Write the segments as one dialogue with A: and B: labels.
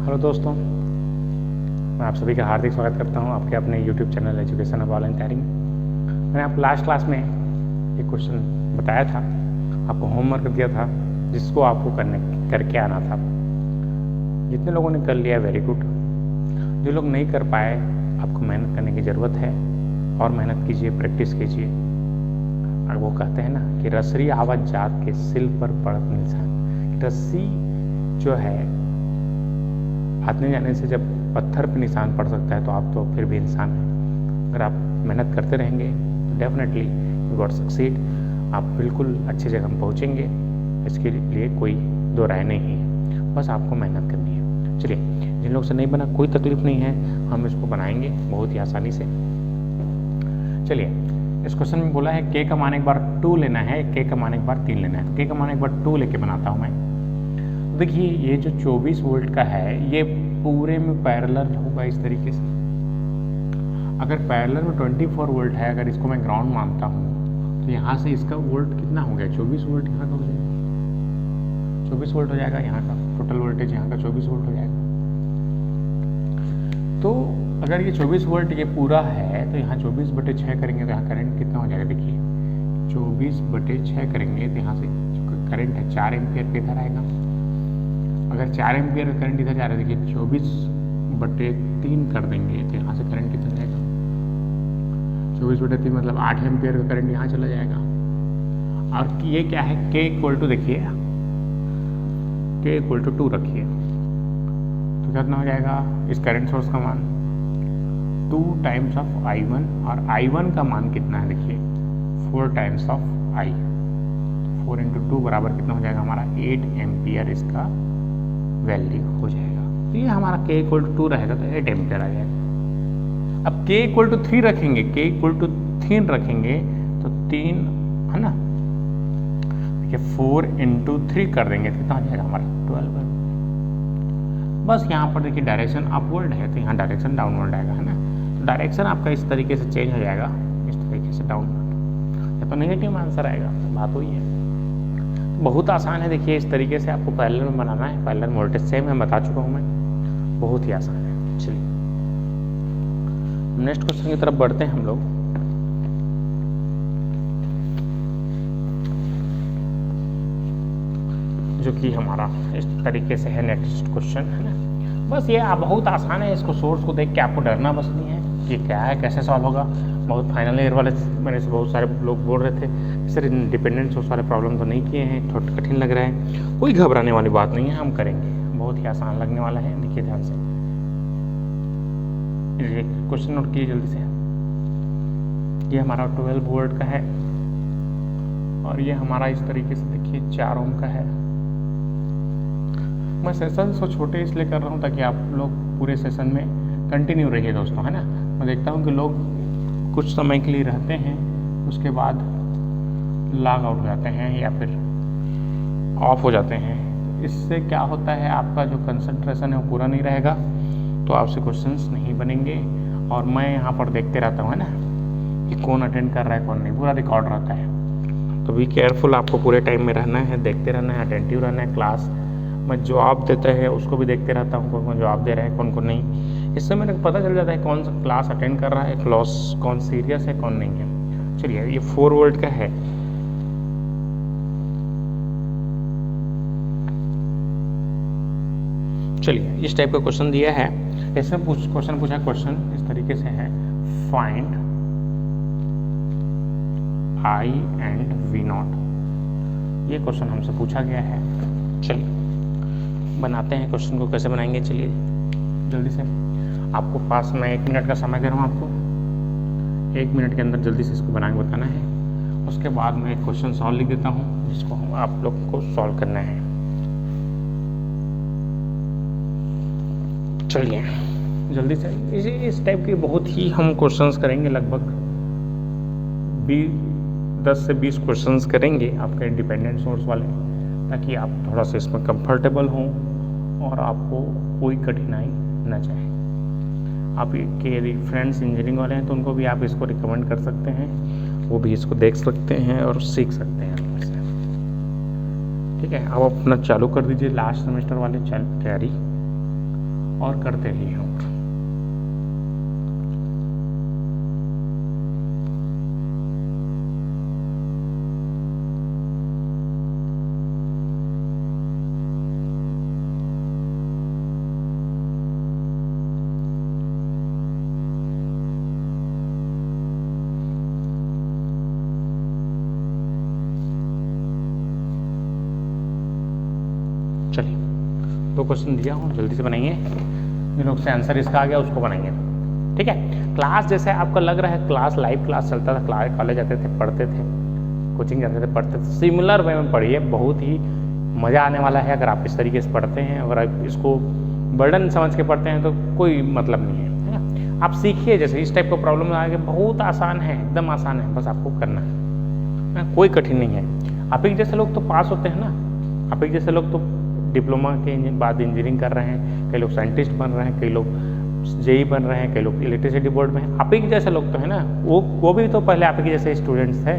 A: Hello दोस्तों, मैं आप सभी का हार्दिक स्वागत करता हूं आपके अपने YouTube channel education of online तैयारी में। मैंने आपको लास्ट क्लास में एक क्वेश्चन बताया था, आपको होमवर्क दिया था जिसको आपको करके आना था। जितने लोगों ने कर लिया वेरी गुड, जो लोग नहीं कर पाए आपको मेहनत करने की ज़रूरत है और मेहनत कीजिए, प्रैक्टिस कीजिए। और वो कहते हैं ना कि रसरी आवत जात के सिल पर पड़त निशान। रस्सी जो है आने जाने से जब पत्थर पर निशान पड़ सकता है तो आप तो फिर भी इंसान हैं। अगर आप मेहनत करते रहेंगे तो डेफिनेटली यू गॉट सक्सीड, आप बिल्कुल अच्छी जगह में पहुँचेंगे। इसके लिए कोई दो राय नहीं है, बस आपको मेहनत करनी है। चलिए, जिन लोग से नहीं बना कोई तकलीफ नहीं है, हम इसको बनाएंगे बहुत ही आसानी से। चलिए, इस क्वेश्चन में बोला है के का मान एक बार 2 लेना है, के का मान एक बार 3 लेना है। के का मान एक बार 2 लेके बनाता हूँ मैं। देखिए, ये जो 24 वोल्ट का है ये पूरे में पैरेलल होगा इस तरीके से। अगर पैरेलल में 24 वोल्ट है, अगर इसको मैं ग्राउंड मानता हूँ तो यहाँ से इसका वोल्ट कितना हो गया? 24 वोल्ट यहाँ का हो जाएगा, 24 वोल्ट हो जाएगा। यहाँ का टोटल वोल्टेज यहाँ का 24 वोल्ट हो जाएगा। तो अगर ये 24 वोल्ट ये पूरा है तो यहाँ 24/6 करेंगे तो यहाँ करंट कितना हो जाएगा? देखिए, 24/6 करेंगे तो यहाँ से करंट है 4 एम्पियर पे इधर आएगा। अगर 4 एम्पियर का करंट इधर जा रहा है, देखिए 24/3 कर देंगे तो यहाँ से करंट कितना जाएगा? 24/3 मतलब 8 एम्पियर का करंट यहाँ चला जाएगा। और ये क्या है? के इक्वल टू, देखिए के इक्वल टू 2 रखिए तो कितना हो जाएगा इस करंट सोर्स का मान? 2 टाइम्स ऑफ I1, और I1 का मान कितना है? देखिए 4 टाइम्स ऑफ I। 4 × 2 बराबर कितना हो जाएगा हमारा? 8 एम्पियर इसका वैल्यू हो जाएगा। तो ये हमारा k इक्वल टू 2 रहेगा तो 8 एम्पियर आ जाएगा। अब k इक्वल टू 3 रखेंगे, k इक्वल टू 3 रखेंगे तो 3 है ना, देखिए 4 × 3 कर देंगे तो कितना हो जाएगा हमारा? 12। बस यहाँ पर देखिए डायरेक्शन अपवर्ड है तो यहाँ डायरेक्शन डाउनवर्ड आएगा, है ना। तो डायरेक्शन आपका इस तरीके से चेंज हो जाएगा, इस तरीके से डाउनवर्ड, या तो नेगेटिव आंसर आएगा। बात वही है, बहुत आसान है। देखिए इस तरीके से आपको पैरेलल में बनाना है। पैरेलल वोल्टेज सेम है, बता चुका हूँ मैं, बहुत ही आसान है। चलिए नेक्स्ट क्वेश्चन की तरफ बढ़ते हैं हम लोग। जो कि हमारा इस तरीके से है नेक्स्ट क्वेश्चन, है ना। बस ये बहुत आसान है, इसको सोर्स को देख के आपको डरना बस नहीं है कि क्या है, कैसे सॉल्व होगा। बहुत फाइनल ईयर वाले मैंने से बहुत सारे लोग बोल रहे थे सर इंडिपेंडेंट सोर्स वाले प्रॉब्लम तो नहीं किए हैं, थोड़ा कठिन लग रहा है। कोई घबराने वाली बात नहीं है, हम करेंगे, बहुत ही आसान लगने वाला है। देखिए ध्यान से, क्वेश्चन नोट कीजिए जल्दी से। ये हमारा 12 वोल्ट का है और ये हमारा इस तरीके से देखिए 4 ओम का है। मैं सेशन सो छोटे इसलिए कर रहा हूँ ताकि आप लोग पूरे सेशन में कंटिन्यू रहिए दोस्तों, है ना। मैं देखता हूँ कि लोग कुछ समय के लिए रहते हैं, उसके बाद लॉग आउट हो जाते हैं या फिर ऑफ हो जाते हैं। इससे क्या होता है, आपका जो कंसंट्रेशन है वो पूरा नहीं रहेगा, तो आपसे क्वेश्चंस नहीं बनेंगे। और मैं यहाँ पर देखते रहता हूँ, है ना, कि कौन अटेंड कर रहा है कौन नहीं, पूरा रिकॉर्ड रहता है। तो बी केयरफुल, आपको पूरे टाइम में रहना है, देखते रहना है, अटेंटिव रहना है। क्लास में जवाब देता है उसको भी देखते रहता हूँ, कौन कौन जवाब दे रहा है कौन कौन नहीं। इससे मेरे को पता चल जाता है कौन सा क्लास अटेंड कर रहा है, क्लास कौन सीरियस है कौन नहीं है। चलिए, ये 4 वोल्ट का है। चलिए, इस टाइप का क्वेश्चन दिया है। इसमें क्वेश्चन पूछा, क्वेश्चन इस तरीके से है, फाइंड I and V0। ये क्वेश्चन हमसे पूछा गया है। चलिए बनाते हैं क्वेश्चन को, कैसे बनाएंगे चलिए जल्दी से। आपको पास मैं 1 मिनट का समय दे रहा हूँ, आपको 1 मिनट के अंदर जल्दी से इसको बना के बताना है। उसके बाद मैं एक क्वेश्चन सॉल्व लिख देता हूँ जिसको आप लोग को सॉल्व करना है। चलिए जल्दी से, इस टाइप के बहुत ही हम क्वेश्चंस करेंगे, लगभग 10 से 20 क्वेश्चंस करेंगे आपके इंडिपेंडेंट सोर्स वाले, ताकि आप थोड़ा सा इसमें कंफर्टेबल हों और आपको कोई कठिनाई न जाए। आपके यदि फ्रेंड्स इंजीनियरिंग वाले हैं तो उनको भी आप इसको रिकमेंड कर सकते हैं, वो भी इसको देख सकते हैं और सीख सकते हैं इससे। ठीक है, अब अपना चालू कर दीजिए लास्ट सेमेस्टर वाले तैयारी। और करते रहिए। चलिए, 2 क्वेश्चन दिया हूँ, जल्दी से बनाइए। जिन लोग से आंसर इसका आ गया उसको बनाइए, ठीक है। क्लास जैसे आपको लग रहा है क्लास लाइव क्लास चलता था, क्लास कॉलेज जाते थे, पढ़ते थे, कोचिंग जाते थे, पढ़ते थे, सिमिलर वे में पढ़िए, बहुत ही मज़ा आने वाला है। अगर आप इस तरीके से पढ़ते हैं, अगर आप इसको बर्डन समझ के पढ़ते हैं तो कोई मतलब नहीं है ना। आप सीखिए, जैसे इस टाइप का प्रॉब्लम आएगा, बहुत आसान है, एकदम आसान है, बस आपको करना है, कोई कठिन नहीं है। आप एक जैसे लोग तो पास होते हैं ना, आप एक जैसे लोग तो डिप्लोमा के बाद इंजीनियरिंग कर रहे हैं, कई लोग साइंटिस्ट बन रहे हैं, कई लोग जेई बन रहे हैं, कई लोग इलेक्ट्रिसिटी बोर्ड में हैं। आप ही जैसे लोग तो है ना, वो भी तो पहले आप ही जैसे स्टूडेंट्स थे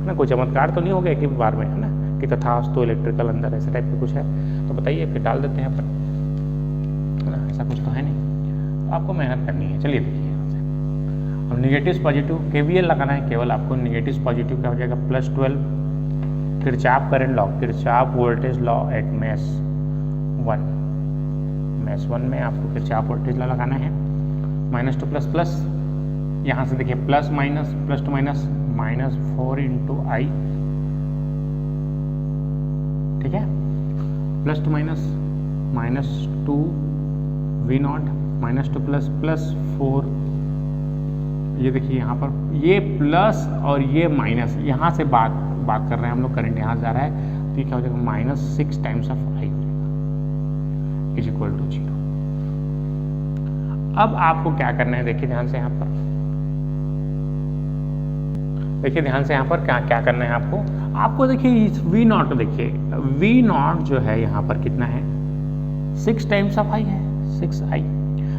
A: ना। कोई चमत्कार तो नहीं हो गया कि बार में, है ना, कि तथास्तु तो इलेक्ट्रिकल अंदर ऐसे टाइप का कुछ है तो बताइए, फिर डाल देते हैं अपन, है ना। ऐसा कुछ तो है नहीं, तो आपको मेहनत करनी है। चलिए देखिए यहाँ से, अब निगेटिव पॉजिटिव केवीएल लगाना है केवल आपको। निगेटिव पॉजिटिव क्या हो जाएगा, +12 Kirchhoff current law, Kirchhoff voltage law at mesh 1। Mesh 1 में आपको किरचॉफ वोल्टेज लॉ लगाना है। -2 ++, यहाँ से देखिए प्लस माइनस, +2 -4 × I, ठीक है। +2 -2 V0 -2 +4, ये देखिए यहाँ पर ये प्लस और ये माइनस, यहाँ से बात कर रहे हैं हम लोग, करंट यहाँ जा रहा है, तो ये क्या हो जाएगा, -6 टाइम्स ऑफ I हो जाएगा, = 0। अब आपको क्या करना है, देखिए ध्यान से यहाँ पर, देखिए ध्यान से यहाँ पर क्या करना है आपको देखिए इस V0, देखिए V0 जो है यहाँ पर कितना है, 6 टाइम्स ऑफ I है, 6I।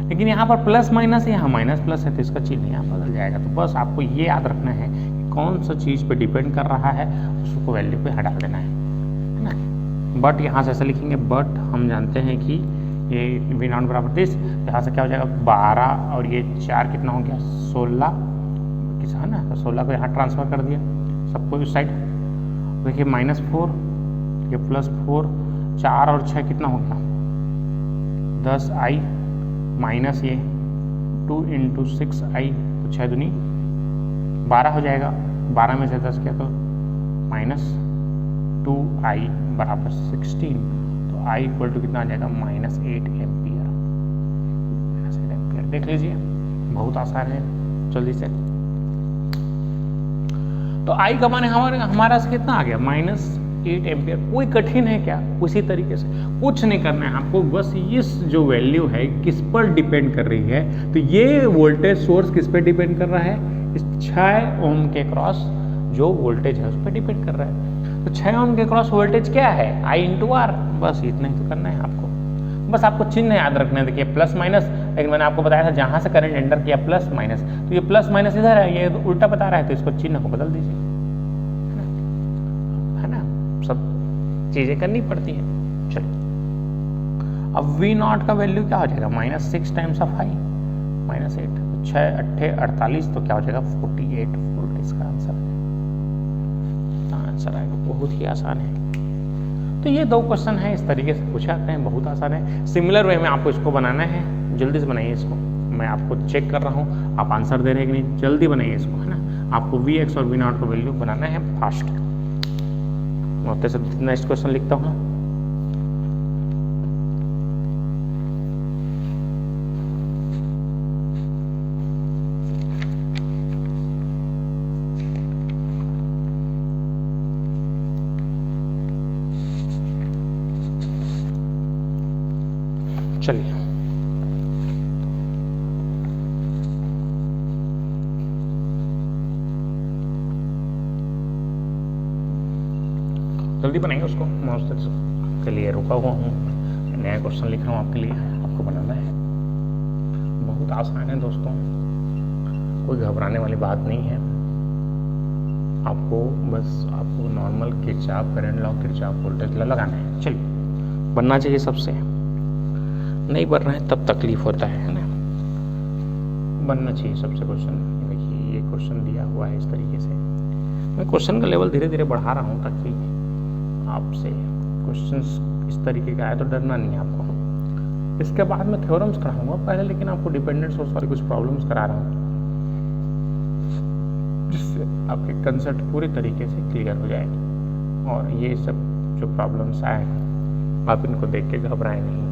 A: लेकिन यहाँ पर प्लस माइनस है, यहाँ माइनस प्लस है, तो इसका चिन्ह यहाँ बदल जाएगा। तो बस आपको ये याद रखना है कि कौन सा चीज़ पे डिपेंड कर रहा है, उसको वैल्यू पे हटा देना है ना। बट यहाँ से ऐसा लिखेंगे, बट हम जानते हैं कि ये V0 बराबर 30, यहाँ से क्या हो जाएगा 12 और ये 4 कितना हो गया 16, किस है ना, तो 16 को यहाँ ट्रांसफर कर दिया सबको इस साइड। देखिए -4, ये +4, 4 और 6 कितना हो गया 10I, माइनस ये 2 × 6I, तो 6 दूनी 12 हो जाएगा, 12 में से 10 किया तो -2I बराबर 16, तो I = कितना आ जाएगा -8 एम्पियर। देख लीजिए, बहुत आसान है, जल्दी से। तो I का माने हमारा कितना आ गया -8 एम्पियर। कोई कठिन है क्या, उसी तरीके से कुछ नहीं करना है आपको, बस इस जो वैल्यू है किस पर डिपेंड कर रही है, तो ये वोल्टेज सोर्स किस पर डिपेंड कर रहा है, इस 6 ओम के क्रॉस जो वोल्टेज है उस पर डिपेंड कर रहा है। तो 6 ओम के क्रॉस वोल्टेज क्या है, I × R, बस इतना ही तो करना है आपको। बस आपको चिन्ह याद रखना है, देखिए प्लस माइनस, लेकिन मैंने आपको बताया था जहाँ से करंट एंटर किया प्लस माइनस, तो ये प्लस माइनस इधर है, ये तो उल्टा बता रहा है, तो इसको चिन्ह को बदल दीजिए, है ना। सब चीज़ें करनी पड़ती हैं। चलिए, अब V0 का वैल्यू क्या हो जाएगा, -6 टाइम्स ऑफ I, -8, 6 8 48, तो क्या हो जाएगा 48 वोल्ट इसका आंसर आएगा। बहुत ही आसान है। तो ये 2 क्वेश्चन हैं, इस तरीके से पूछे जाते हैं, बहुत आसान है। सिमिलर वे में आपको इसको बनाना है, जल्दी से बनाइए इसको। मैं आपको चेक कर रहा हूँ आप आंसर दे रहे हैं कि नहीं, जल्दी बनाइए इसको, है ना। आपको Vx और V0 का वैल्यू बनाना है फास्ट। मैं से नेक्स्ट क्वेश्चन लिखता हूँ। चलिए, जल्दी बनाइए उसको। मैं उसके लिए रुका हुआ हूँ, नया क्वेश्चन लिख रहा हूँ आपके लिए, आपको बनाना है। बहुत आसान है दोस्तों, कोई घबराने वाली बात नहीं है। आपको normal Kirchhoff current law, Kirchhoff voltage law लगाना है। चलिए, बनना चाहिए सबसे। नहीं बन रहे हैं तब तकलीफ होता है ना। बनना चाहिए सबसे क्वेश्चन। देखिए ये क्वेश्चन दिया हुआ है इस तरीके से। मैं क्वेश्चन का लेवल धीरे धीरे बढ़ा रहा हूँ ताकि आपसे क्वेश्चंस इस तरीके का आए तो डरना नहीं है आपको। इसके बाद मैं थ्योरम्स कराऊंगा पहले, लेकिन आपको डिपेंडेंट सोर्स वाली कुछ प्रॉब्लम्स करा रहा हूँ जिससे आपके कंसेप्ट पूरी तरीके से क्लियर हो जाए। और ये सब जो प्रॉब्लम्स आए आप इनको देख के घबराए नहीं,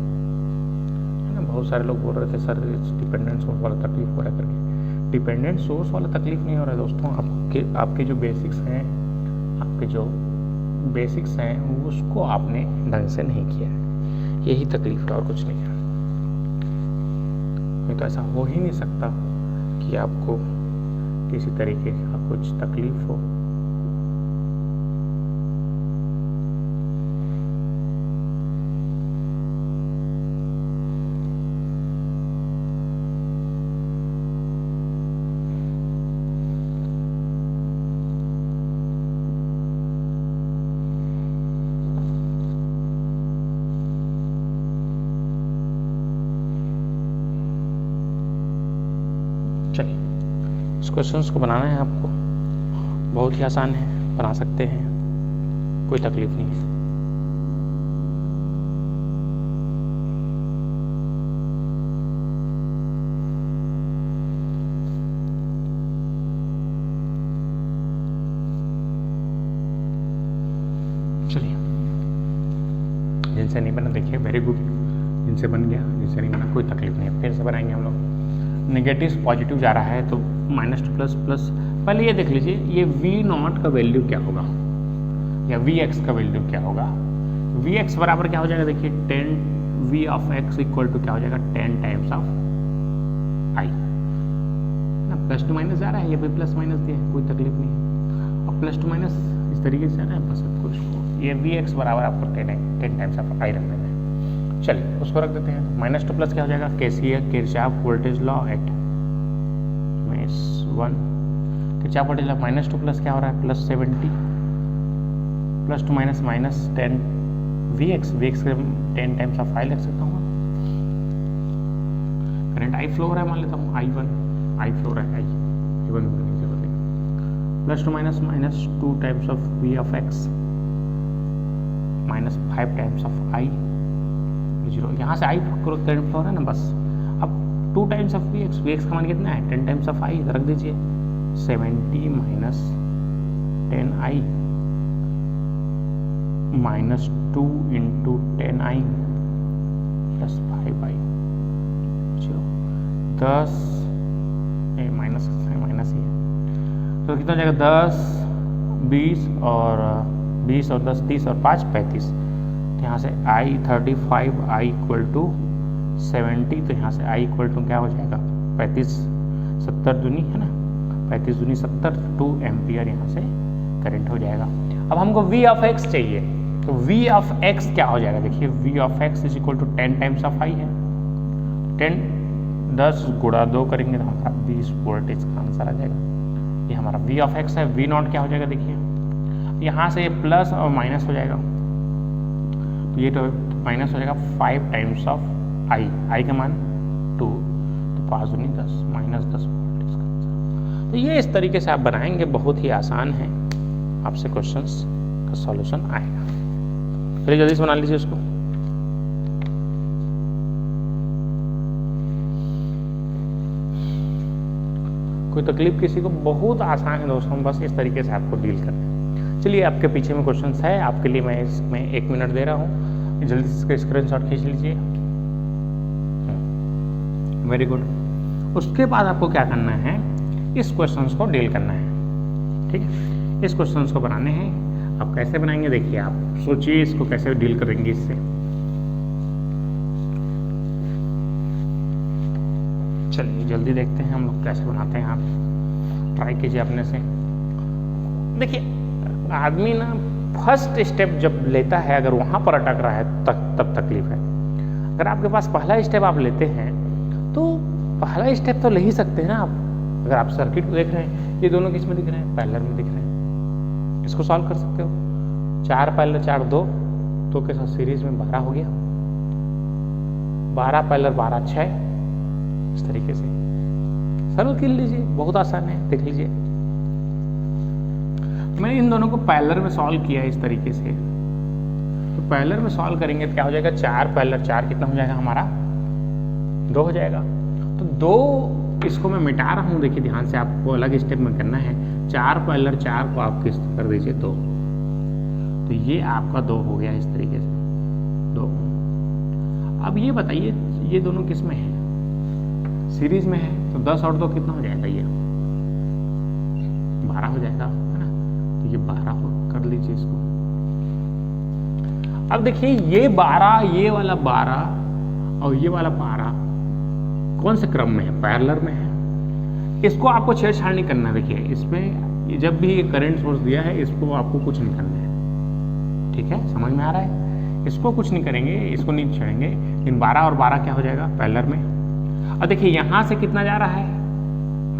A: है ना। बहुत सारे लोग बोल रहे थे सर डिपेंडेंट सोर्स वाला तकलीफ हो रहा है करके। डिपेंडेंट सोर्स वाला तकलीफ नहीं हो रहा है दोस्तों। आपके जो बेसिक्स हैं, आपके जो बेसिक्स हैं उसको आपने ढंग से नहीं किया है, यही तकलीफ है और कुछ नहीं है। नहीं तो ऐसा हो ही नहीं सकता कि आपको किसी तरीके का कुछ तकलीफ हो। चलिए इस क्वेश्चंस को बनाना है आपको, बहुत ही आसान है, बना सकते हैं, कोई तकलीफ नहीं है। चलिए जिनसे नहीं बना देखिए वेरी गुड, जिनसे बन गया, जिनसे नहीं बना कोई तकलीफ नहीं है। फिर से बनाएंगे हम लोग। नेगेटिव से पॉजिटिव जा रहा है तो माइनस टू प्लस प्लस। पहले ये देख लीजिए ये V0 का वैल्यू क्या होगा या Vx का वैल्यू क्या होगा। Vx बराबर क्या हो जाएगा देखिए 10 V of x equal to क्या हो जाएगा 10 टाइम्स ऑफ i ना। प्लस टू माइनस जा रहा है, ये भी प्लस माइनस दिया है, कोई तकलीफ नहीं है। और प्लस टू माइनस इस तरीके से जा रहा है, बस कुछ ये Vx बराबर आपको 10 टाइम्स ऑफ i रख देना है। चलिए उसको रख देते हैं। माइनस टू प्लस क्या हो जाएगा Kirchhoff voltage law at mesh 1। Kirchhoff voltage law minus two plus क्या हो रहा है plus 70 plus to minus minus 10 Vx के 10 टाइम्स ऑफ i लिख सकता हूँ। करंट i फ्लो हो रहा है, मान लेता हूँ i फ्लो हो रहा है, i1 plus to minus minus 2 times of V of x minus 5 times of i 0। यहाँ से i करंट फ्लो हो रहा है ना, बस अब 2 टाइम्स ऑफ Vx का मान कितना है 10 टाइम्स ऑफ i रख दीजिए 70 minus 10i minus 2 into 10i plus 5i 0 10 minus ही है तो कितना हो जाएगा 20 और 10 30 और 5 35। तो यहाँ से I35 i इक्वल टू 70, तो यहाँ से i इक्वल टू क्या हो जाएगा 35 70 दूनी है ना, 35 दूनी 70 2 एम्पियर यहाँ से करंट हो जाएगा। अब हमको V ऑफ x चाहिए, तो V ऑफ x क्या हो जाएगा देखिए V of x is equal to 10 times of i है। 10 गुणा 2 करेंगे तो हमारा 20 वोल्टेज का आंसर आ जाएगा। ये हमारा V ऑफ x है। V0 क्या हो जाएगा देखिए यहाँ से प्लस और माइनस हो जाएगा, तो ये तो माइनस हो जाएगा 5 टाइम्स ऑफ i का मान 2 तो 5 दूनी 10 माइनस 10 वोल्ट इसका आंसर। तो ये इस तरीके से आप बनाएंगे, बहुत ही आसान है, आपसे क्वेश्चंस का सॉल्यूशन आएगा। चलिए जल्दी से बना लीजिए उसको। कोई तकलीफ किसी को, बहुत आसान है दोस्तों, बस इस तरीके से आपको डील करना है। चलिए आपके पीछे में क्वेश्चंस है, आपके लिए मैं इसमें 1 मिनट दे रहा हूँ, जल्दी से इसका स्क्रीनशॉट खींच लीजिए। Very good. उसके बाद आपको क्या करना है, इस क्वेश्चंस को डील करना है, ठीक है। इस क्वेश्चंस को बनाने हैं। आप कैसे बनाएंगे देखिए, आप सोचिए इसको कैसे डील करेंगे इससे। चलिए जल्दी देखते हैं हम लोग कैसे बनाते हैं। आप ट्राई कीजिए अपने से। देखिए आदमी ना फर्स्ट स्टेप जब लेता है, अगर वहाँ पर अटक रहा है तब तकलीफ है। अगर आपके पास पहला स्टेप आप लेते हैं तो पहला स्टेप तो ले ही सकते हैं ना आप। अगर आप सर्किट को देख रहे हैं, ये दोनों किस में दिख रहे हैं, पैरेलल में दिख रहे हैं, इसको सॉल्व कर सकते हो। 4 पैरेलल 4 2 के साथ सीरीज में 12 हो गया, 12 पैरेलल 12 6, इस तरीके से सरल कर लीजिए, बहुत आसान है, देख लीजिए। मैंने इन दोनों को पैरेलल में सॉल्व किया है इस तरीके से। तो पैरेलल में सॉल्व करेंगे तो क्या हो जाएगा, 4 पैरेलल 4 कितना हो जाएगा हमारा, 2 हो जाएगा। तो 2 इसको मैं मिटा रहा हूँ, देखिए ध्यान से, आपको अलग स्टेप में करना है। 4 पैरेलल 4 को आप किस कर दीजिए 2, तो ये आपका 2 हो गया इस तरीके से 2। अब ये बताइए ये दोनों किस में है, सीरीज में है, तो 10 और 2 कितना हो जाएगा, ये 12 हो जाएगा, है ना। तो ये 12 हो, कर लीजिए इसको। अब देखिए ये 12, ये वाला 12 और ये वाला 12 कौन से क्रम में है, पैरेलल में है। इसको आपको छेड़छाड़ नहीं करना। देखिए इसमें जब भी करंट सोर्स दिया है इसको आपको कुछ नहीं करना है, ठीक है, समझ में आ रहा है। इसको कुछ नहीं करेंगे, इसको नहीं छेड़ेंगे। लेकिन 12 और 12 क्या हो जाएगा, पैरेलल में। और देखिए यहाँ से कितना जा रहा है,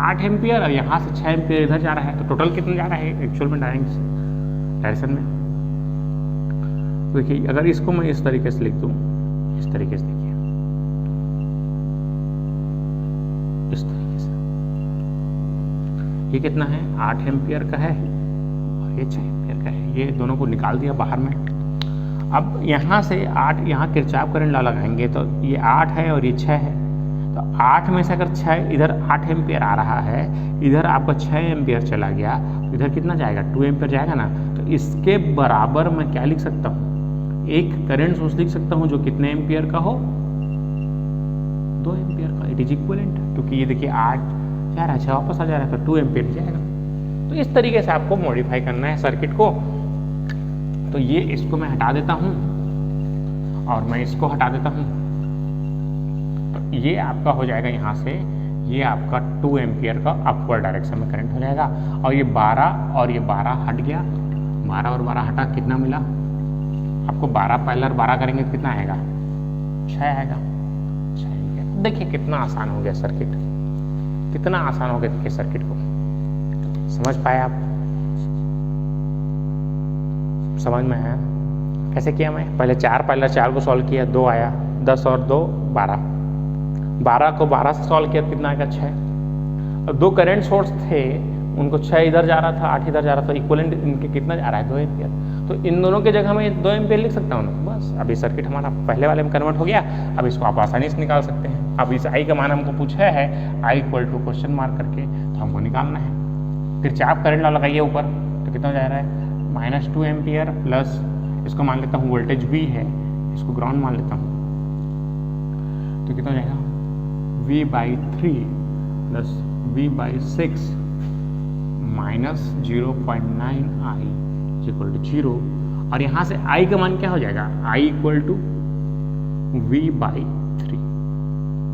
A: 8 एम्पियर, और यहाँ से 6 एम्पियर इधर जा रहा है। तो टोटल कितना जा रहा है एक्चुअल में डायरेक्शन में। तो देखिए अगर इसको मैं इस तरीके से लिख दूँ, इस तरीके से देखिए, इस तरीके से, ये कितना है 8 एम्पियर का है और ये 6 एम्पियर का है। ये दोनों को निकाल दिया बाहर में। अब यहाँ से 8, यहाँ किरचॉफ करंट लॉ लगाएंगे तो ये 8 है और ये 6 है। तो 8 में से अगर 6, इधर 8 एम्पियर आ रहा है, इधर आपका 6 एम्पियर चला गया, तो इधर कितना जाएगा, 2 एम्पियर जाएगा ना। तो इसके बराबर मैं क्या लिख सकता हूँ, एक करंट सोर्स लिख सकता हूँ जो कितने एम्पियर का हो, 2 एम्पियर का। इट इज इक्विवेलेंट, क्योंकि ये देखिए 8 जा रहा है, 6 वापस आ जा रहा है, तो 2 एम्पियर जाएगा। तो इस तरीके से आपको मॉडिफाई करना है सर्किट को। तो ये इसको मैं हटा देता हूँ और मैं इसको हटा देता हूँ। तो ये आपका हो जाएगा यहाँ से, ये आपका 2 एम्पियर का अपवर्ड डायरेक्शन में करंट हो जाएगा। और ये 12 और ये 12 हट गया, 12 और 12 हटा, कितना मिला आपको, 12 पैरेलल 12 करेंगे तो कितना आएगा, 6 आएगा, 6 एम्पियर। देखिए कितना आसान हो गया सर्किट, कितना आसान हो गया। देखिए सर्किट को समझ पाए आप, समझ में आया कैसे किया। मैं पहले 4 पैरेलल 4 को सॉल्व किया, 2 आया, 10 और 2 12, 12 को 12 से सॉल्व किया, कितना आएगा 6। और 2 करंट सोर्स थे, उनको 6 इधर जा रहा था, 8 इधर जा रहा था, इक्विवेलेंट इनके कितना जा रहा है, 2 एम्पियर। तो इन दोनों की जगह मैं 2 एम्पियर लिख सकता हूँ ना, बस। अभी सर्किट हमारा पहले वाले में कन्वर्ट हो गया। अब इसको आप आसानी से निकाल सकते हैं। अब इस आई का मान हमको पूछा है, I equal to question mark करके, तो हमको निकालना है। किरचॉफ करंट लॉ लगाइए ऊपर, तो कितना जा रहा है, -2 एम्पियर प्लस, इसको मान लेता हूँ वोल्टेज V है, इसको ग्राउंड मान लेता हूँ, तो कितना हो जाएगा, V/3 plus V/6 minus 0.9 I equal to 0। और यहाँ से I का मान क्या हो जाएगा, I इक्वल टू V/3।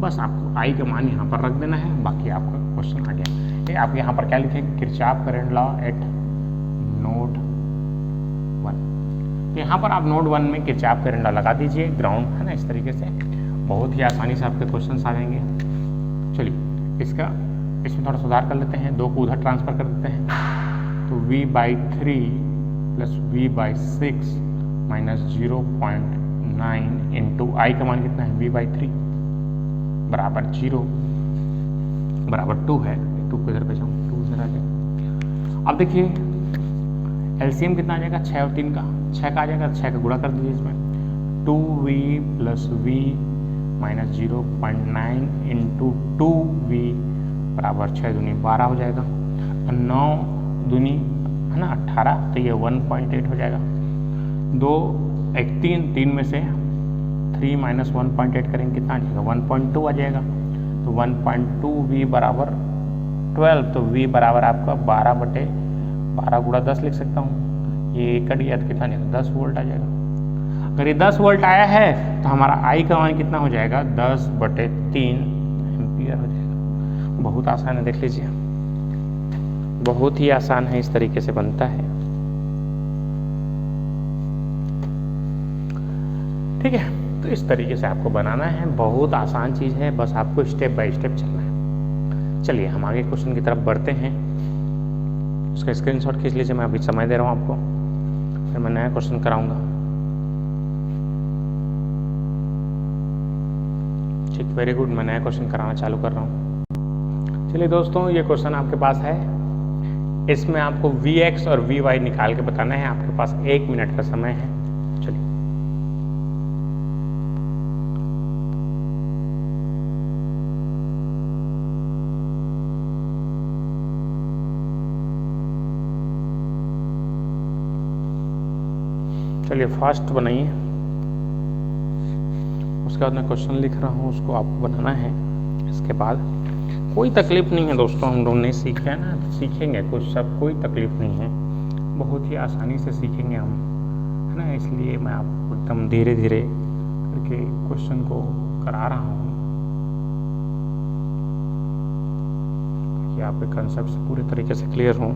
A: बस आपको I का मान यहाँ पर रख देना है, बाकी आपका क्वेश्चन आ गया। ये आप यहाँ पर क्या लिखेंगे, Kirchhoff current law at node 1। तो यहाँ पर आप नोड 1 में किरचॉफ करंट लॉ लगा दीजिए, ग्राउंड है ना, इस तरीके से बहुत ही आसानी से आपके क्वेश्चन आ जाएंगे। चलिए इसमें थोड़ा सुधार कर लेते हैं, 2 को उधर ट्रांसफर कर देते हैं। तो V/3 plus V/6 minus 0.9 into आई का मान कितना है, V/3 बराबर 0 बराबर 2 है। 2 को इधर भेजाऊँ, 2 इधर आ जाएगा। अब देखिए एलसीएम कितना आ जाएगा, 6 और 3 का, 6 का आ जाएगा, 6 का गुणा कर दीजिए इसमें, 2V plus V minus 0.9 into 2V बराबर 6 दूनी 12 हो जाएगा, और 9 दूनी है ना 18, तो ये 1.8 हो जाएगा। 2 1 3 में से 3 माइनस 1.8 करेंगे, कितना आ जाएगा, 1.2 आ जाएगा। तो 1.2V बराबर 12, तो V बराबर आपका 12 गुणा 10 लिख सकता हूँ। ये कट गया तो कितना जाएगा, 10 वोल्ट आ जाएगा। अगर ये 10 वोल्ट आया है तो हमारा I का मान कितना हो जाएगा, 10/3 एम्पियर हो जाएगा। बहुत आसान है, देख लीजिए, बहुत ही आसान है, इस तरीके से बनता है। ठीक है, तो इस तरीके से आपको बनाना है, बहुत आसान चीज़ है, बस आपको स्टेप बाय स्टेप चलना है। चलिए हम आगे क्वेश्चन की तरफ बढ़ते हैं। उसका स्क्रीनशॉट खींच लीजिए, मैं अभी समय दे रहा हूँ आपको, फिर मैं नया क्वेश्चन कराऊंगा। ठीक, वेरी गुड। मैं नया क्वेश्चन कराना चालू कर रहा हूँ। चलिए दोस्तों, ये क्वेश्चन आपके पास है। इसमें आपको Vx और Vy निकाल के बताना है। आपके पास 1 मिनट का समय है। चलिए, फास्ट बनाइए। उसके बाद मैं क्वेश्चन लिख रहा हूँ, उसको आपको बनाना है। इसके बाद कोई तकलीफ नहीं है दोस्तों, हम लोग नहीं सीखे हैं ना, सीखेंगे कुछ, सब कोई तकलीफ नहीं है, बहुत ही आसानी से सीखेंगे हम, है ना। इसलिए मैं आपको एकदम धीरे धीरे करके क्वेश्चन को करा रहा हूँ ताकि आपके कंसेप्ट पूरे तरीके से क्लियर हों।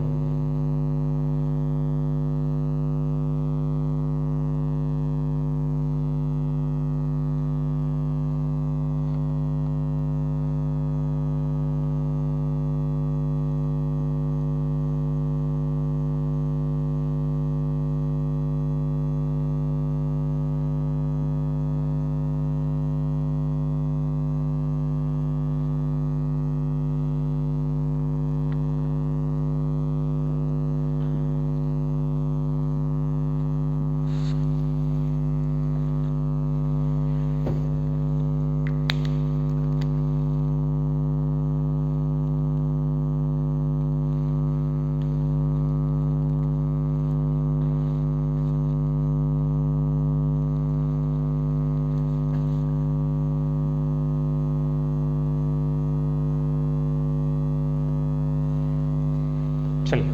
A: चलिए,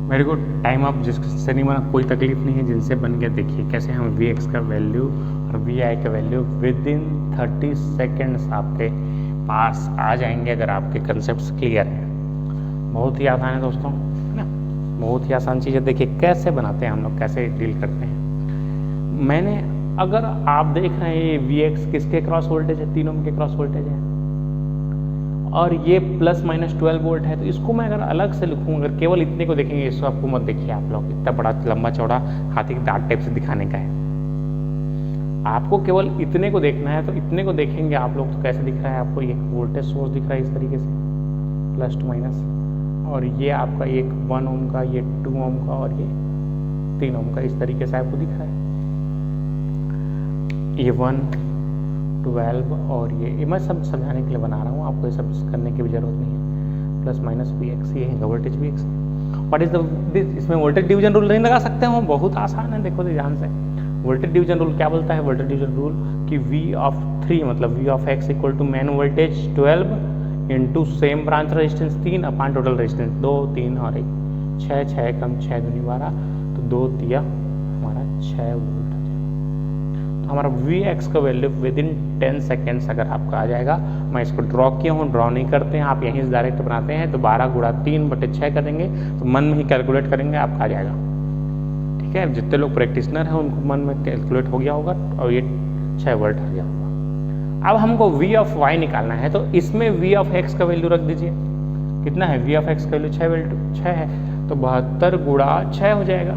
A: वेरी गुड। Time up. जिससे नहीं बना कोई तकलीफ नहीं है, जिनसे बन गया देखिए कैसे हम Vx का वैल्यू और Vi का वैल्यू विद इन 30 सेकेंड्स आपके पास आ जाएंगे अगर आपके कंसेप्ट क्लियर हैं। बहुत ही आसान है दोस्तों, है ना, बहुत ही आसान चीज़ है। देखिए कैसे बनाते हैं हम लोग, कैसे डील करते हैं। मैंने, अगर आप देख रहे हैं ये Vx किसके क्रॉस वोल्टेज है, 3 ओम के क्रॉस वोल्टेज है, और ये ±12 वोल्ट है। तो इसको मैं अगर अलग से लिखूँ, अगर केवल इतने को देखेंगे, इसको आपको मत देखिए आप लोग, इतना बड़ा लंबा चौड़ा हाथी के दांत टाइप से दिखाने का है। आपको केवल इतने को देखना है, तो इतने को देखेंगे आप लोग तो कैसे दिख रहा है आपको, ये वोल्टेज सोर्स दिख रहा है इस तरीके से, प्लस टू माइनस, और ये आपका एक 1 ओम का, ये 2 ओम का, और ये 3 ओम का, इस तरीके से आपको दिख रहा है। ये 1, 12 और ये मैं सब समझाने के लिए बना रहा हूँ, आपको ये सब करने की भी जरूरत नहीं है। प्लस माइनस Vx, ये है voltage Vx। What is this, इसमें वोल्टेज डिवीजन रूल नहीं लगा सकते हो, बहुत आसान है। देखो ध्यान से, वोल्टेज डिवीजन रूल क्या बोलता है? वोल्टेज डिवीजन रूल कि V(3) मतलब V(x) equal to main voltage 12 into same branch resistance 3 upon total resistance 2, 3 और 1, 6, 6 कम 6 दूनी 12, तो 2 दिया हमारा 6 वोल्ट। हमारा Vx का वैल्यू विद इन 10 सेकेंड्स अगर आपका आ जाएगा, मैं इसको ड्रॉ किया हूँ, ड्रॉ नहीं करते हैं आप, यहीं से डायरेक्ट बनाते हैं, तो 12 गुणा 3/6 करेंगे, तो मन में ही कैलकुलेट करेंगे, आपका आ जाएगा। ठीक है, जितने लोग प्रैक्टिशनर हैं उनको मन में कैलकुलेट हो गया होगा और ये 6 वोल्ट आ गया होगा। अब हमको V(y) निकालना है, तो इसमें V(x) का वैल्यू रख दीजिए। कितना है V(x) का वैल्यू? 6 है, तो 72 गुणा 6 हो जाएगा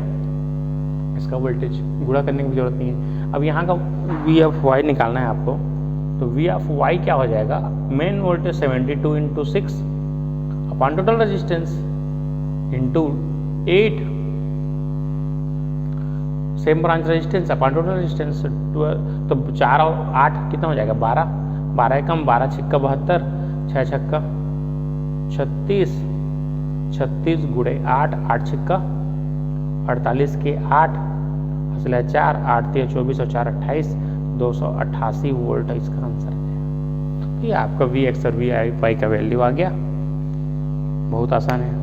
A: इसका वोल्टेज, गुणा करने की जरूरत नहीं है। अब यहाँ का V(y) निकालना है आपको, तो V(y) क्या हो जाएगा? Main voltage 72 into 6 upon total resistance into 8 same branch resistance upon total resistance 12, तो 4 और 8 कितना हो जाएगा? 12, 12 कम 12 छिक्का 72, 6 छक्का 36, 36 गुणे 8, 8 छिक्का 48 के 8 हसला 4, 8 3 24 और 4 28, 288 वोल्ट इसका आंसर है। ये आपका Vx और Vy का वैल्यू आ गया, बहुत आसान है।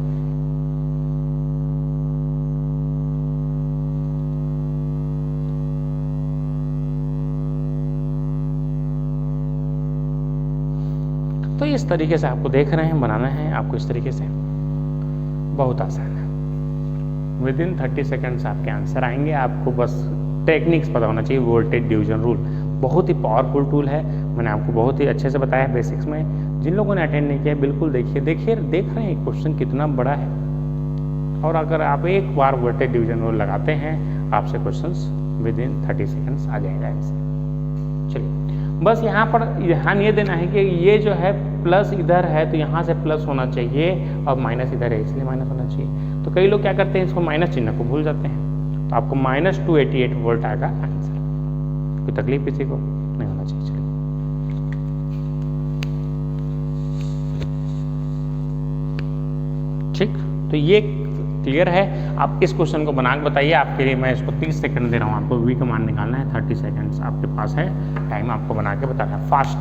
A: तो इस तरीके से आपको देख रहे हैं, बनाना है आपको इस तरीके से, बहुत आसान है। विद इन 30 सेकेंड्स आपके आंसर आएंगे। आपको बस टेक्निक्स पता होना चाहिए। वोल्टेज डिवीजन रूल बहुत ही पावरफुल टूल है, मैंने आपको बहुत ही अच्छे से बताया है बेसिक्स में। जिन लोगों ने अटेंड नहीं किया बिल्कुल देखिए, देख रहे हैं क्वेश्चन कितना बड़ा है, और अगर आप एक बार वोल्टेज डिवीजन रूल लगाते हैं, आपसे क्वेश्चन विद इन 30 सेकेंड्स आ जाएगा आंसर। चलिए, बस यहाँ पर ध्यान ये देना है कि ये जो है प्लस इधर है तो यहाँ से प्लस होना चाहिए और माइनस इधर है इसलिए माइनस होना चाहिए। तो कई लोग क्या करते हैं, इसको माइनस चिन्ह को भूल जाते हैं। तो आपको -288 वोल्ट आएगा आंसर। कोई तकलीफ किसी को नहीं होना चाहिए। चलिए ठीक, तो ये क्लियर है। आप इस क्वेश्चन को बना के बताइए। आपके लिए मैं इसको 30 सेकंड दे रहा हूँ। आपको वी का मान निकालना है। 30 सेकंड्स आपके पास है, टाइम आपको बना के बताना है फास्ट।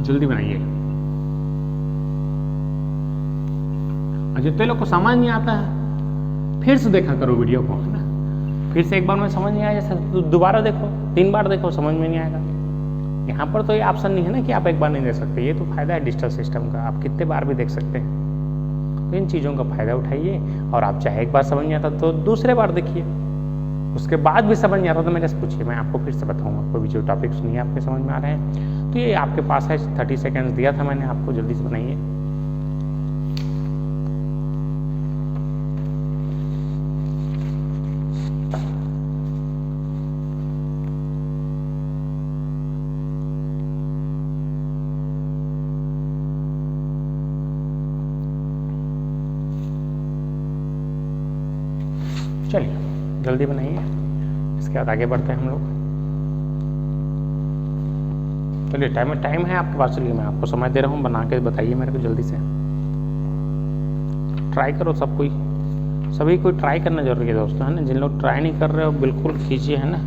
A: जल्दी बनाइए। और जितने लोग को समझ नहीं आता है फिर से देखा करो वीडियो को, है ना। फिर से एक बार में समझ नहीं आया जैसे दोबारा देखो, 3 बार देखो, समझ में नहीं आएगा। यहाँ पर तो ये ऑप्शन नहीं है ना कि आप एक बार नहीं देख सकते। ये तो फायदा है डिजिटल सिस्टम का, आप कितने बार भी देख सकते हैं। तो इन चीज़ों का फायदा उठाइए। और आप चाहे एक बार समझ नहीं आता तो दूसरे बार देखिए, उसके बाद भी समझ नहीं आता तो मेरे से पूछिए, मैं आपको फिर से बताऊंगा। कोई भी जो टॉपिक्स नहीं है आपके समझ में आ रहे हैं तो ये आपके पास है। 30 सेकेंड्स दिया था मैंने आपको, जल्दी से बनाइए। चलिए जल्दी बनाइए, इसके बाद आगे बढ़ते हैं हम लोग। चलिए टाइम है आपके पास। चलिए मैं आपको समय दे रहा हूँ, बना के बताइए मेरे को जल्दी से। ट्राई करो सब कोई, सभी कोई ट्राई करना जरूरी है दोस्तों, है ना। जिन लोग ट्राई नहीं कर रहे हो बिल्कुल कीजिए, है ना।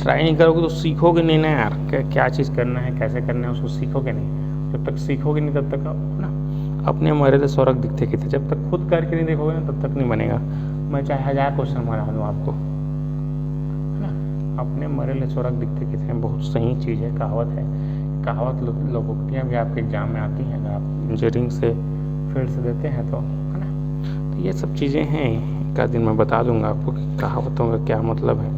A: ट्राई नहीं करोगे तो सीखोगे नहीं ना यार, क्या चीज़ करना है, कैसे करना है, उसको सीखोगे नहीं। जब तक सीखोगे नहीं तब तक, है ना। अपने मरे तो स्वर्ग दिखते कितने, जब तक खुद करके नहीं देखोगे ना तब तक नहीं बनेगा। मैं चाहे 1000 क्वेश्चन मारा दूँ आपको, है ना। अपने मरे ले स्वर्ग दिखते कितने, बहुत सही चीज़ है, कहावत है। कहावत लोकोक्तियाँ भी आपके एग्जाम में आती हैं, अगर आप इंजीनियरिंग से फील्ड से देते हैं तो, है ना। तो ये सब चीज़ें हैं, एक आध दिन मैं बता दूंगा आपको कि कहावतों का क्या मतलब है।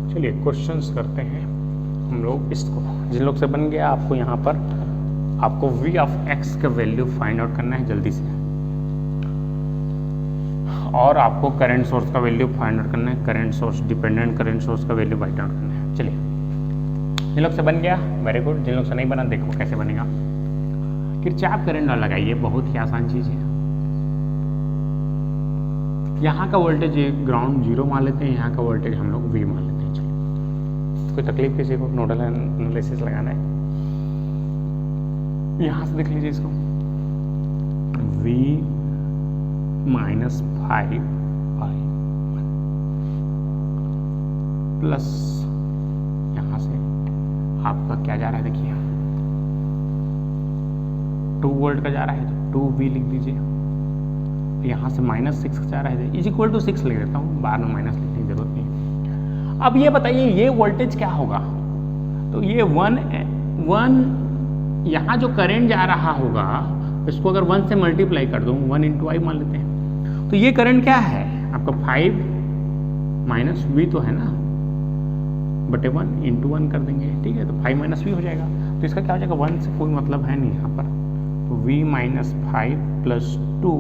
A: चलिए क्वेश्चंस करते हैं हम लोग इसको। जिन लोग से बन गया, आपको यहाँ पर आपको v ऑफ x का वैल्यू फाइंड आउट करना है जल्दी से, और आपको करंट सोर्स का वैल्यू फाइंड आउट करना है। Current source, dependent current source का वैल्यू फाइंड आउट करना है। चलिए जिन लोग से बन गया वेरी गुड, जिन लोग से नहीं बना देखो कैसे बनेगा। किरचॉफ करंट लॉ लगाइए, बहुत ही आसान चीज़ है। यहाँ का वोल्टेज ग्राउंड 0 मान लेते हैं, यहाँ का वोल्टेज हम लोग v मान लेते हैं। कोई तकलीफ किसी को नोडल एनालिसिस लगाना है, यहाँ से देख लीजिए इसको। v -5 प्लस यहाँ से आपका क्या जा रहा है देखिए, 2 वोल्ट का जा रहा है तो 2v लिख दीजिए। यहाँ से -6 जा रहा है, = 6 लिख देता हूँ, बाद में माइनस लिखने की जरूरत नहीं। अब ये बताइए ये वोल्टेज क्या होगा। तो ये 1 यहाँ जो करंट जा रहा होगा इसको अगर 1 से मल्टीप्लाई कर दूँ, 1 × I मान लेते हैं, तो ये करंट क्या है आपका 5 - v तो है ना, बटे 1 × 1 कर देंगे, ठीक है। तो 5 - v हो जाएगा। तो इसका क्या हो जाएगा, 1 से कोई मतलब है नहीं यहाँ पर। तो v -5 + 2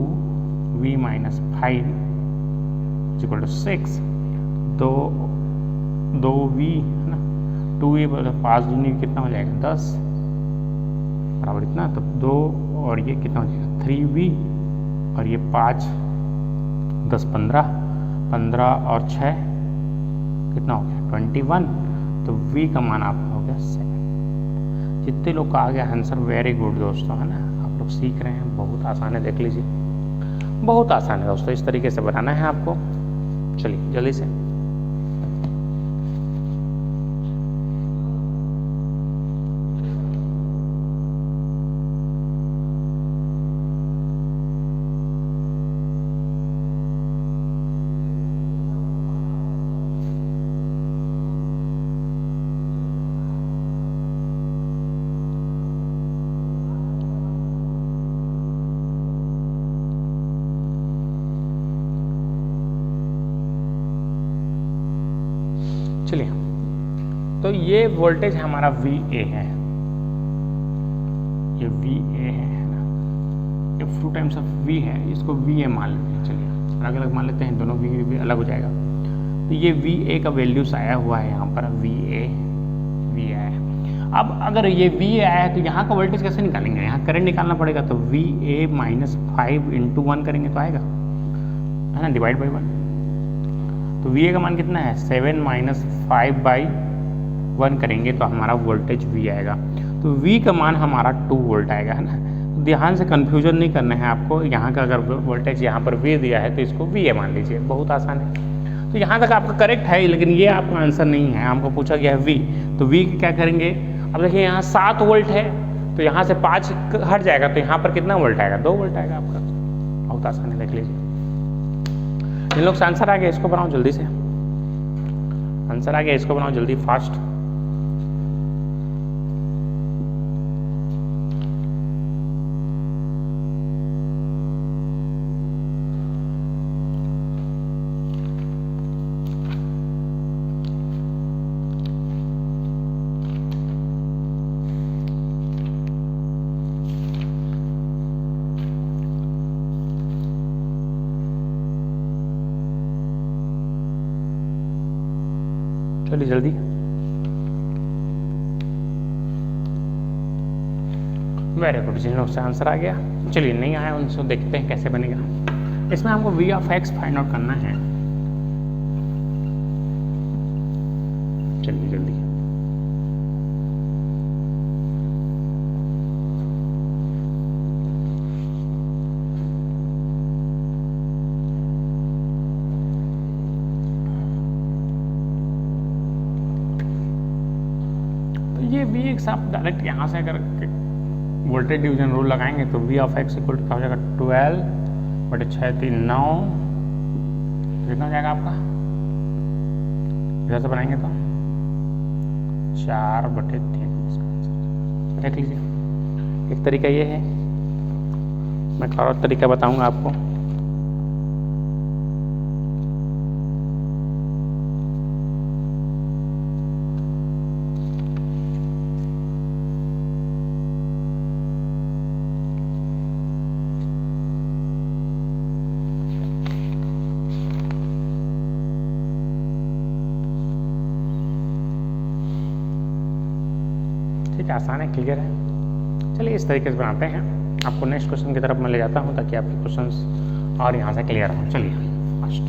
A: v -5 = 6, 2v है ना, 2v 5 दूनी कितना हो जाएगा 10 बराबर इतना। तो 2 और ये कितना हो जाएगा 3v, और ये 5 10 15 और 6 कितना हो गया 21। तो v का मान आपका हो गया 7। जितने लोग का आ गया आंसर वेरी गुड दोस्तों, है ना। आप लोग सीख रहे हैं, बहुत आसान है, देख लीजिए बहुत आसान है दोस्तों। इस तरीके से बनाना है आपको। चलिए जल्दी से। चलिए, तो ये वोल्टेज हमारा VA है, ये VA है ना, ये 2 टाइम्स ऑफ V है, इसको VA मान लेते हैं। चलिए अलग अलग मान लेते हैं, दोनों V अलग हो जाएगा। तो ये VA का वैल्यूज आया हुआ है यहाँ पर, VA आया है। अब अगर ये VA आया है तो यहाँ का वोल्टेज कैसे निकालेंगे, यहाँ करंट निकालना पड़ेगा। तो VA माइनस 5 × 1 करेंगे तो आएगा, है ना, डिवाइड बाई 1। तो VA का मान कितना है, 7 माइनस 5/1 करेंगे तो हमारा वोल्टेज V आएगा। तो V का मान हमारा 2 वोल्ट आएगा, है ना। तो ध्यान से कन्फ्यूजन नहीं करना है आपको, यहाँ का अगर वोल्टेज यहाँ पर V दिया है तो इसको VA मान लीजिए, बहुत आसान है। तो यहाँ तक आपका करेक्ट है, लेकिन ये आपका आंसर नहीं है, हमको पूछा गया है V। तो V क्या करेंगे, अब देखिए यहाँ 7 वोल्ट है, तो यहाँ से 5 हट जाएगा, तो यहाँ पर कितना वोल्ट आएगा, 2 वोल्ट आएगा आपका। बहुत आसान है, देख लीजिए। इन लोग से आंसर आ गया, इसको बनाओ जल्दी से, आंसर आ गया, इसको बनाओ जल्दी, फास्ट। चलिए जल्दी, वेरी गुड, जिन लोग से आंसर आ गया। चलिए नहीं आया उनसे देखते हैं कैसे बनेगा। इसमें हमको V of X find out करना है। चलिए जल्दी, ये V आप डायरेक्ट यहाँ से अगर वोल्टेज डिवीजन रूल लगाएंगे तो V of X equal to क्या हो जाएगा, 12/6 9, कितना हो जाएगा आपका, इधर से बनाएंगे तो 4/3। देख लीजिए, एक तरीका ये है, मैं एक और तरीका बताऊंगा आपको। ठीक है, आसान है, क्लियर है। चलिए इस तरीके से बनाते हैं। आपको नेक्स्ट क्वेश्चन की तरफ मैं ले जाता हूं ताकि आपके क्वेश्चंस और यहाँ से क्लियर हो। चलिए फर्स्ट,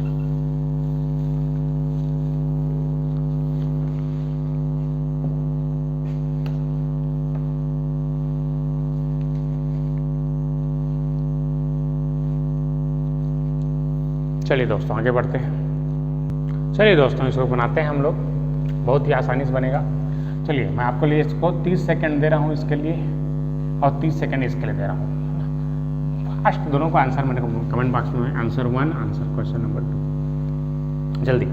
A: चलिए दोस्तों आगे बढ़ते हैं। चलिए दोस्तों इसको बनाते हैं हम लोग, बहुत ही आसानी से बनेगा। चलिए मैं आपके लिए इसको 30 सेकंड दे रहा हूँ इसके लिए, और 30 सेकंड इसके लिए दे रहा हूँ। फास्ट दोनों का आंसर मेरे को कमेंट बॉक्स में, आंसर 1, आंसर क्वेश्चन नंबर 2। जल्दी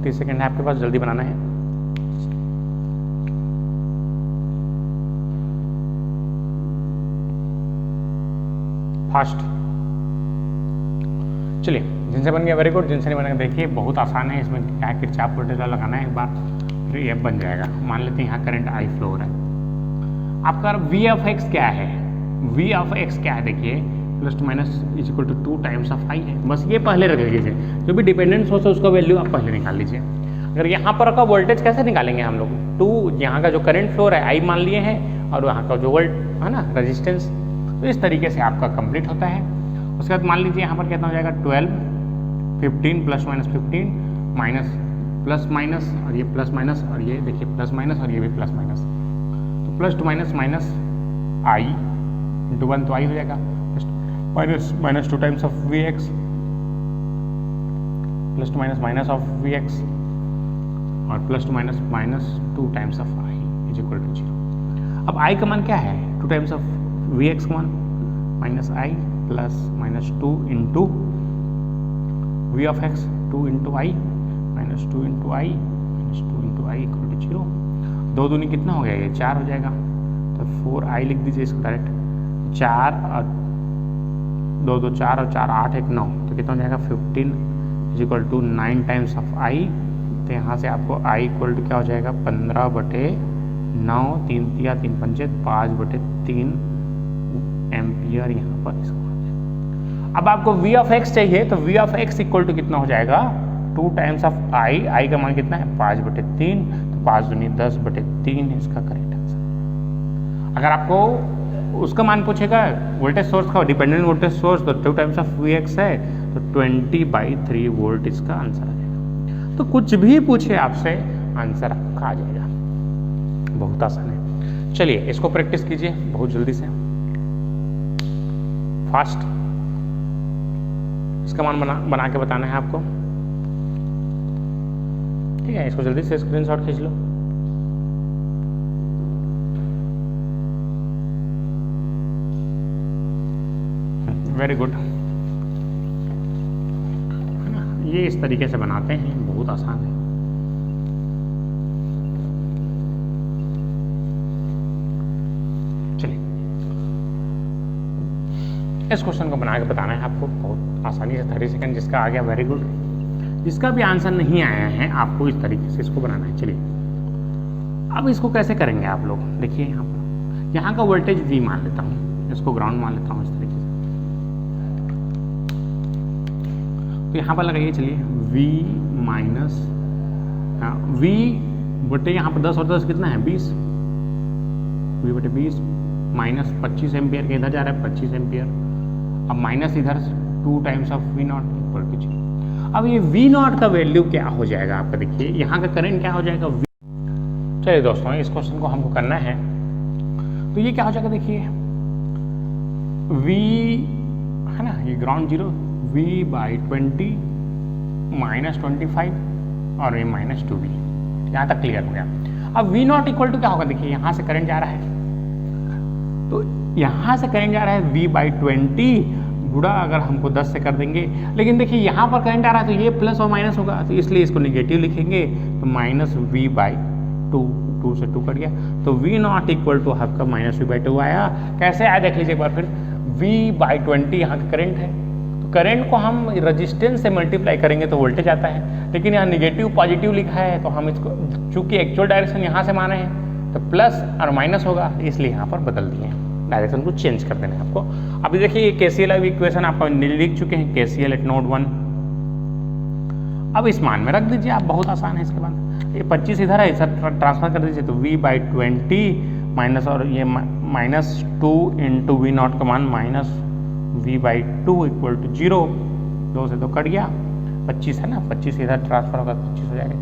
A: 30 सेकंड है आपके पास, जल्दी बनाना है। फास्ट, चलिए जिनसे बन गया वेरी गुड, जिनसे नहीं बनेगा देखिए बहुत आसान है। इसमें क्या है, किरचॉफ वोल्टेज लॉ लगाना है एक बार, फिर ये बन जाएगा। मान लेते हैं यहाँ करंट I फ्लो हो रहा है। आपका V ऑफ X क्या है, V ऑफ X क्या है, देखिए plus to minus is equal to 2 times of I है। बस ये पहले रख लीजिए, जो भी डिपेंडेंट सोर्स है उसका वैल्यू आप पहले निकाल लीजिए। अगर यहाँ पर का वोल्टेज कैसे निकालेंगे हम लोग, 2 यहाँ का जो करंट फ्लो है I मान लिए हैं, और वहाँ का जो वोल्ट है ना रेजिस्टेंस, तो इस तरीके से आपका कंप्लीट होता है। उसके बाद मान लीजिए यहाँ पर कितना हो जाएगा, 12, 15 plus minus 15 minus plus minus, और ये प्लस माइनस, और ये देखिए प्लस माइनस, और ये भी प्लस माइनस, तो plus to minus minus I into 1 तो I हो जाएगा, minus minus 2 times of Vx, plus to minus minus of Vx, और plus to minus minus 2 times of I is equal to 0। अब I का मान क्या है, 2 टाइम्स ऑफ Vx का मान minus I plus minus 2 into V of X, 2 into I minus 2 into I minus 2 into I equal to 0। 2 दूनी कितना हो गया, ये 4 हो जाएगा, तो 4I लिख दीजिए इसको डायरेक्ट। 4 और 2 2 4 और 4 8 1 9, तो कितना हो जाएगा 15 is equal to 9 times of I तो यहाँ से आपको I इक्वल टू क्या हो जाएगा 15/9, 3 तिया 3 पंचे 5/3 एम्पियर यहाँ पर इसको। अब आपको v ऑफ x चाहिए तो v of x equal to कितना हो जाएगा 2 टाइम्स ऑफ I का मान कितना है 5/3, तो 5 दूनी 10/3 इसका करेक्ट आंसर। अगर आपको उसका मान पूछेगा वोल्टेज सोर्स का, डिपेंडेंट वोल्टेज सोर्स, तो 2 टाइम्स ऑफ Vx है तो 20/3 वोल्ट इसका आंसर आ जाएगा। तो कुछ भी पूछे आपसे आंसर आपका आ जाएगा, बहुत आसान है। चलिए इसको प्रैक्टिस कीजिए बहुत जल्दी से, फास्ट। इसका मान बना के बताना है आपको, ठीक है। इसको जल्दी से स्क्रीनशॉट खींच लो। वेरी गुड, है ना। ये इस तरीके से बनाते हैं, बहुत आसान है। चलिए इस क्वेश्चन को बना के बताना है आपको बहुत आसानी से, 30 सेकंड। जिसका आ गया वेरी गुड, जिसका भी आंसर नहीं आया है आपको इस तरीके से इसको बनाना है। चलिए अब इसको कैसे करेंगे आप लोग, देखिए यहाँ पर, यहाँ का वोल्टेज V मान लेता हूँ, इसको ग्राउंड मान लेता हूँ इस तरीके से। तो यहाँ पर लगाइए, चलिए V माइनस V बटे यहाँ पर 10 और 10 कितना है 20, V बटे 20 माइनस 25 एम्पियर के इधर जा रहा है 25 एम्पियर। अब माइनस इधर 2 times of V not equal to 0। अब ये V नॉट का वैल्यू क्या हो जाएगा आपका, देखिए यहाँ का करंट क्या हो जाएगा V। चलिए दोस्तों इस क्वेश्चन को हमको करना है, तो ये क्या हो जाएगा, देखिए V है ना, ये ग्राउंड जीरो, V/20 माइनस 25 और ये माइनस 2V, यहाँ तक क्लियर हो गया। अब V नॉट इक्वल टू क्या होगा, देखिए यहाँ से करंट जा रहा है, तो यहाँ से करंट जा रहा है V/20 गुणा अगर हमको 10 से कर देंगे, लेकिन देखिए यहाँ पर करंट आ रहा है तो ये प्लस और माइनस होगा, तो इसलिए इसको निगेटिव लिखेंगे, तो माइनस V/2, 2 से 2 कट गया, तो V नॉट इक्वल टू आपका माइनस V/2 आया। कैसे आया देख लीजिए एक बार फिर, V/20 यहाँ का करंट है, तो करंट को हम रजिस्टेंस से मल्टीप्लाई करेंगे तो वोल्टेज आता है, लेकिन यहाँ निगेटिव पॉजिटिव लिखा है तो हम इसको, चूंकि एक्चुअल डायरेक्शन यहाँ से माने हैं तो प्लस और माइनस होगा, इसलिए यहाँ पर बदल दिए हैं, डायरेक्शन को चेंज कर देना है आपको। अभी देखिए ये KCL इक्वेशन आप लिख चुके हैं, KCL एट नोड 1। अब इस मान में रख दीजिए आप, बहुत आसान है। इसके बाद ये 25 इधर है, इधर ट्रांसफर कर दीजिए, तो V/20 माइनस और ये -2 इंटू V नॉट का मान माइनस V/2 इक्वल टू 0, 2 से 2 कट गया, 25 है ना, 25 इधर ट्रांसफर होगा 25 हो जाएगा।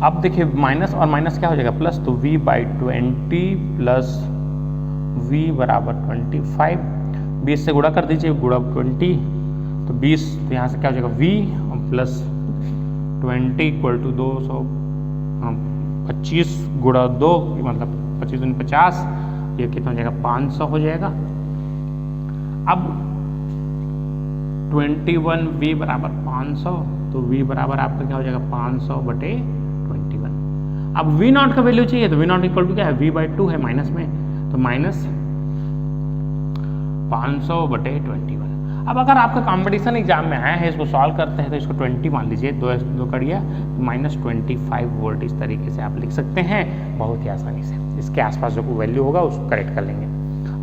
A: अब देखिए माइनस और माइनस क्या हो जाएगा प्लस, तो V/20 प्लस V बराबर 25, 20 से गुणा कर दीजिए, गुणा 20 तो 20, तो यहाँ से क्या हो जाएगा V प्लस 20 इक्वल टू 225 गुणा 2 मतलब 25 दूनी 50, ये कितना हो जाएगा 500 हो जाएगा। अब 21V बराबर 500, तो V बराबर आपका क्या हो जाएगा 500/21। अब V नॉट का वैल्यू चाहिए, तो V नॉट इक्वल टू क्या है V/2 है माइनस में, तो माइनस 500/21। अब अगर आपका कॉम्पिटिशन एग्जाम में आया है, इसको सॉल्व करते हैं तो इसको 20 मान लीजिए, 2 कर दिया -25 वोल्ट, इस तरीके से आप लिख सकते हैं बहुत ही आसानी से। इसके आसपास जो वैल्यू होगा उसको करेक्ट कर लेंगे।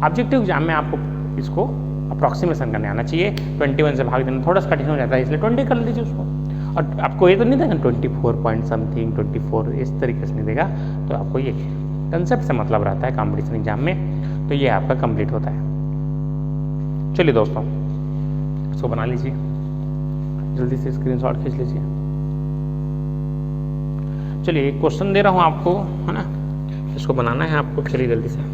A: ऑब्जेक्टिव एग्जाम में आपको इसको अप्रॉक्सीमेशन करने आना चाहिए, 21 से भाग देना थोड़ा सा कठिन हो जाता है, इसलिए 20 कर लीजिए उसको। और आपको ये तो नहीं देगा 24 पॉइंट समथिंग 24 इस तरीके से नहीं देगा, तो आपको ये कंसेप्ट से मतलब रहता है कॉम्पिटिशन एग्जाम में, तो ये आपका कंप्लीट होता है। चलिए दोस्तों इसको बना लीजिए, जल्दी से स्क्रीनशॉट खींच लीजिए। चलिए एक क्वेश्चन दे रहा हूँ आपको, है ना, इसको बनाना है आपको, चलिए जल्दी से।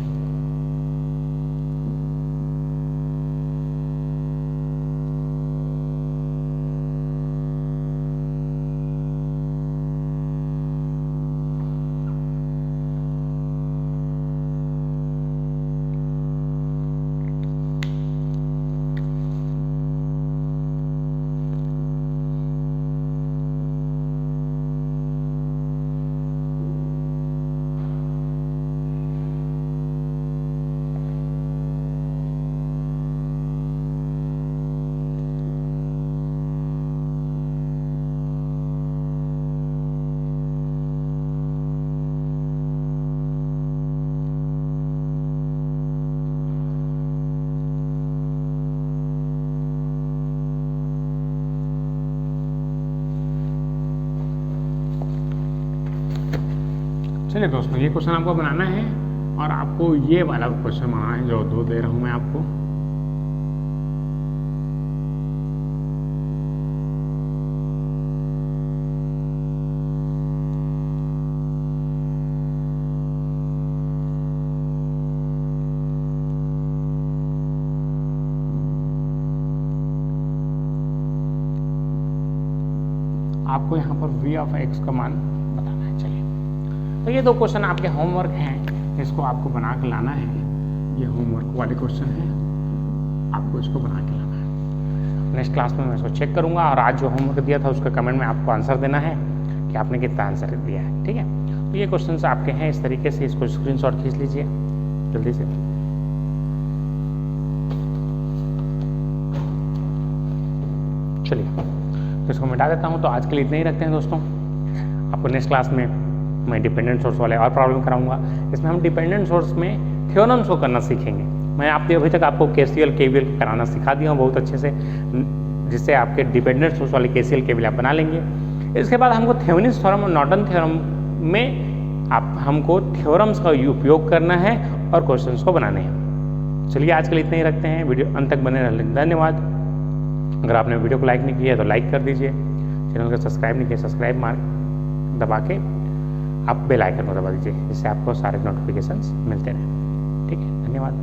A: चलिए दोस्तों, ये क्वेश्चन आपको बनाना है और आपको ये वाला क्वेश्चन बनाना है जो 2 दे रहा हूँ मैं आपको। आपको यहाँ पर v ऑफ x का मान बताना है। चलिए, तो ये 2 क्वेश्चन आपके होमवर्क हैं, इसको आपको बना के लाना है। ये होमवर्क वाले क्वेश्चन हैं, आपको इसको बना के लाना है। नेक्स्ट क्लास में मैं इसको चेक करूँगा और आज जो होमवर्क दिया था उसका कमेंट में आपको आंसर देना है कि आपने कितना आंसर दिया है। ठीक है, तो ये क्वेश्चन आपके हैं इस तरीके से, इसको स्क्रीनशॉट खींच लीजिए जल्दी से। चलिए, इसको मिटा देता हूँ। तो आज के लिए इतना ही रखते हैं दोस्तों। आपको नेक्स्ट क्लास में मैं डिपेंडेंट सोर्स वाले और प्रॉब्लम कराऊंगा। इसमें हम डिपेंडेंट सोर्स में थ्योरम्स को करना सीखेंगे। मैं अभी तक आपको केसीएल केवीएल कराना सिखा दिया हूँ बहुत अच्छे से, जिससे आपके डिपेंडेंट सोर्स वाले केसीएल केवीएल आप बना लेंगे। इसके बाद हमको थेवेनिन्स थ्योरम और नॉर्टन थ्योरम में हमको थ्योरम्स का उपयोग करना है और क्वेश्चंस को बनाने हैं। चलिए, आज के लिए इतना ही रखते हैं। वीडियो अंत तक बने रहने धन्यवाद। अगर आपने वीडियो को लाइक नहीं किया है तो लाइक कर दीजिए, चैनल को सब्सक्राइब नहीं किया सब्सक्राइब दबा के आप बेल आइकन को दबा दीजिए, जिससे आपको सारे नोटिफिकेशंस मिलते रहें। ठीक है, धन्यवाद।